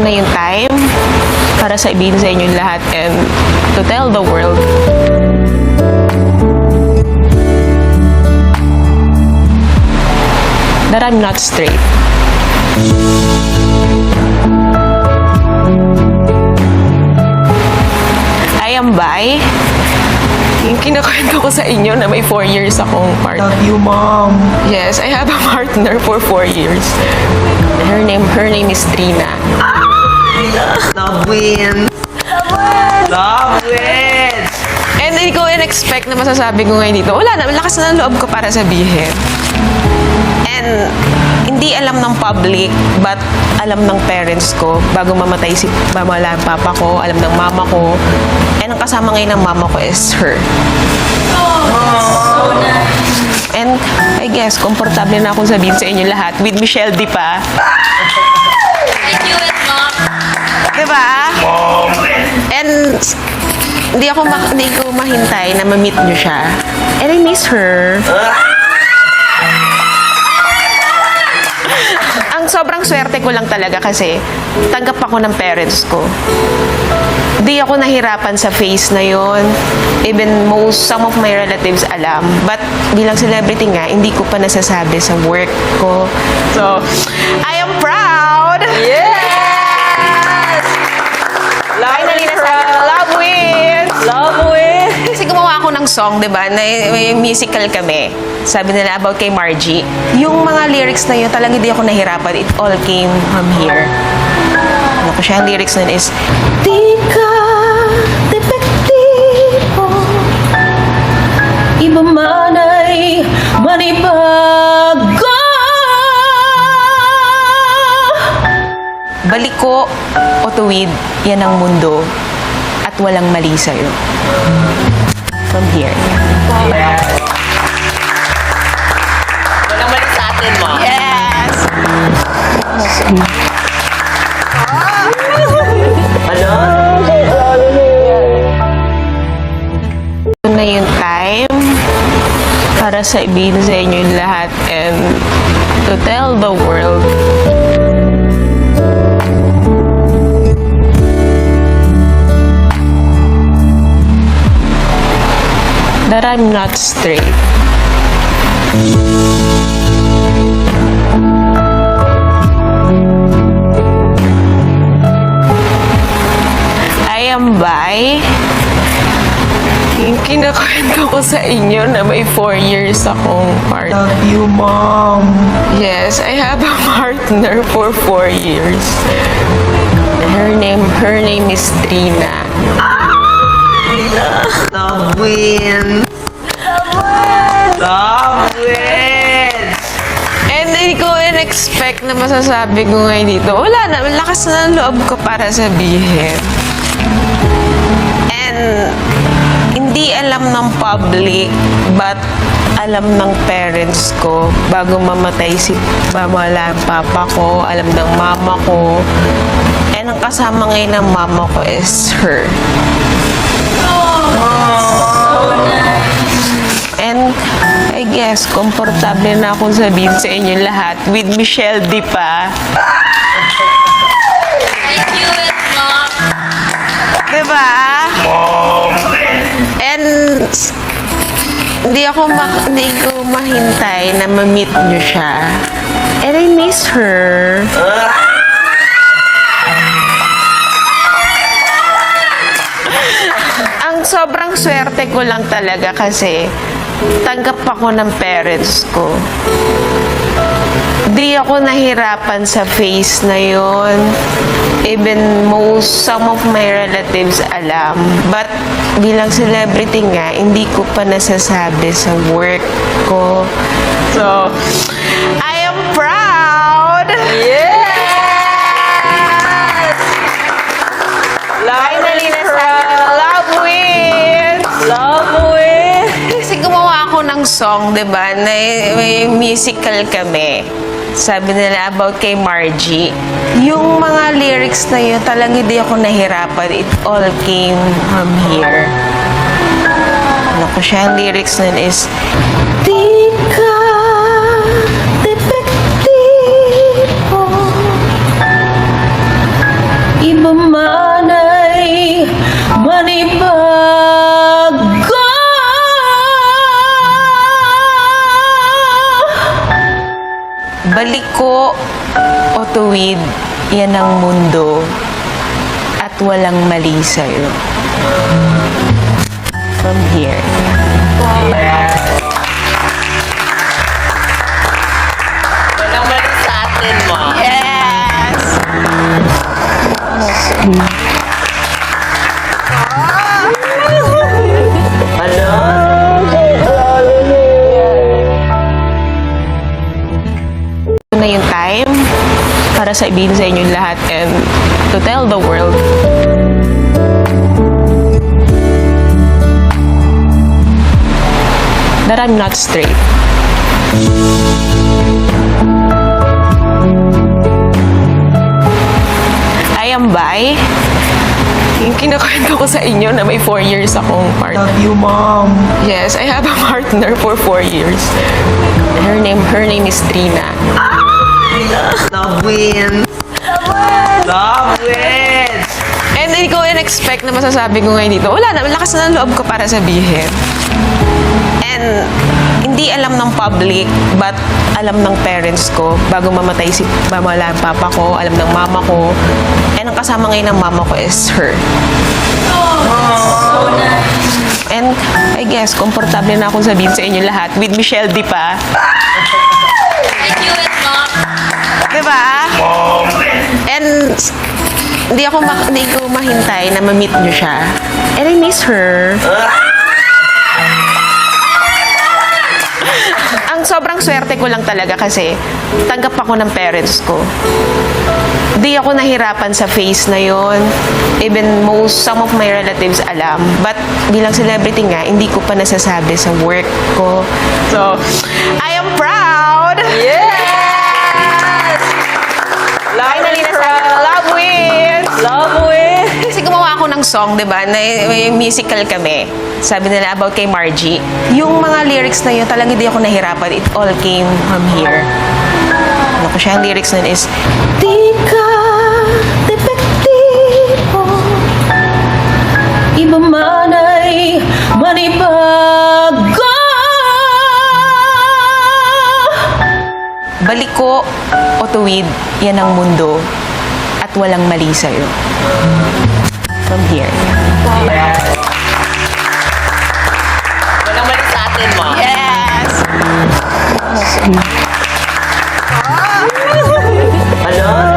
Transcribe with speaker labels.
Speaker 1: na yung time para sabihin sa inyo lahat and to tell the world that I'm not straight. I am bi. Yung kinakwento ko sa inyo na may 4 years akong partner.
Speaker 2: Love you, Mom.
Speaker 1: Yes, I have a partner for 4 years. Her name is Trina.
Speaker 2: Love wins. Love wins.
Speaker 1: And hindi ko in-expect na masasabi ko ngayon dito. Wala na, lakas na ng loob ko para sabihin. And hindi alam ng public, but alam ng parents ko. Bago mamatay si papa ko, alam ng mama ko. And ang kasama ngayon ng mama ko is her.
Speaker 3: So nice.
Speaker 1: And I guess, komportable na akong sabihin sa inyo lahat with Michelle Di pa.
Speaker 3: I knew it, Mom.
Speaker 1: Diba? And hindi ko mahintay na ma-meet nyo siya. And I miss her. Ang sobrang swerte ko lang talaga kasi tanggap ako ng parents ko. Di ako nahirapan sa phase na yon. Even some of my relatives alam. But bilang celebrity nga, hindi ko pa nasasabi sa work ko. So, I am proud!
Speaker 2: Yes!
Speaker 1: Finally, nasabi ko, love wins!
Speaker 2: Love wins!
Speaker 1: Kasi gumawa ako ng song, di ba? Na may musical kami. Sabi nila about kay Margie. Yung mga lyrics na yun, talagang hindi ako nahirapan. It all came from here. Ano ko siya, ang lyrics nun is, Di ka depektibo, iba man ay manibago. Baliko o tuwid, yan ang mundo at walang mali sa'yo. From here.
Speaker 2: Yes. Walang mali sa atin, Mom.
Speaker 1: Yes!
Speaker 2: Ano?
Speaker 1: Ito na yung time para sabihin sa inyo lahat and to tell the world that I'm not straight. I am bi. Yung kinakwento ko sa inyo na may 4 years akong partner.
Speaker 2: Love you, Mom.
Speaker 1: Yes, I have a partner for 4 years. Her name is Trina.
Speaker 2: Love wins. Love wins.
Speaker 1: And hindi ko in-expect na masasabi ko ngayon dito. Wala na, lakas na ng loob ko para sabihin. And hindi alam ng public, but alam ng parents ko. Bago mamatay si papa ko, alam ng mama ko. And ang kasama ngayon ng mama ko is her. And I guess, komportable na akong sabihin sa inyo lahat with Michelle Di pa.
Speaker 3: I knew it, Mom.
Speaker 1: Diba? And hindi ko mahintay na ma-meet nyo siya. And I miss her. Ang sobrang swerte ko lang talaga kasi tanggap ako ng parents ko. Di ako nahirapan sa phase na yon. Even some of my relatives alam. But bilang celebrity nga, hindi ko pa nasasabi sa work ko. So, I am proud!
Speaker 2: Yes!
Speaker 1: Finally, nasabi ko, love wins!
Speaker 2: Love wins!
Speaker 1: Kasi gumawa ako ng song, di ba, na may musical kami. Sabi nila about kay Margie. Yung mga lyrics na yun, talagang hindi ako nahirapan. It all came from here. Ano ko siya, ang lyrics nun is, Di ka depektibo, Baliko o tuwid, yan ang mundo at walang mali sa'yo. From here.
Speaker 2: Walang mali sa atin, Mom.
Speaker 1: Yes! Ito na yung time para sabihin sa inyo lahat and to tell the world that I'm not straight. I am bi. Yung kinakwento ko sa inyo na may 4 years akong partner.
Speaker 2: Love you, Mom.
Speaker 1: Yes, I have a partner for 4 years. Her name is Trina.
Speaker 2: Love wins. Love wins.
Speaker 1: And hindi ko in-expect na masasabi ko ngayon dito. Wala na, lakas na ng loob ko para sabihin. And hindi alam ng public, but alam ng parents ko. Bago mamatay si mamala ang papa ko, alam ng mama ko. And ang kasama ngayon ng mama ko is her.
Speaker 3: So nice.
Speaker 1: And I guess, komportable na akong sabihin sa inyo lahat with Michelle Di pa.
Speaker 3: I knew it, Mom.
Speaker 1: Diba? And hindi ko mahintay na ma-meet nyo siya. And I miss her. Ang sobrang swerte ko lang talaga kasi tanggap ako ng parents ko. Di ako nahirapan sa phase na yon. Even some of my relatives alam. But bilang celebrity nga, hindi ko pa nasasabi sa work ko. So, I am proud!
Speaker 2: Yes!
Speaker 1: Finally, nasabi ko, love wins!
Speaker 2: Love wins.
Speaker 1: Kasi gumawa ako ng song, di ba? Na may musical kami. Sabi nila about kay Margie. Yung mga lyrics na yun, talagang hindi ako nahirapan. It all came from here. Ano ko siya, ang lyrics nun is, Di ka depektibo, iba man ay manibago. Baliko o tuwid, yan ang mundo at walang mali sa'yo. From here.
Speaker 2: Yes. Walang mali sa atin, Mom.
Speaker 1: Yes!
Speaker 2: Ano?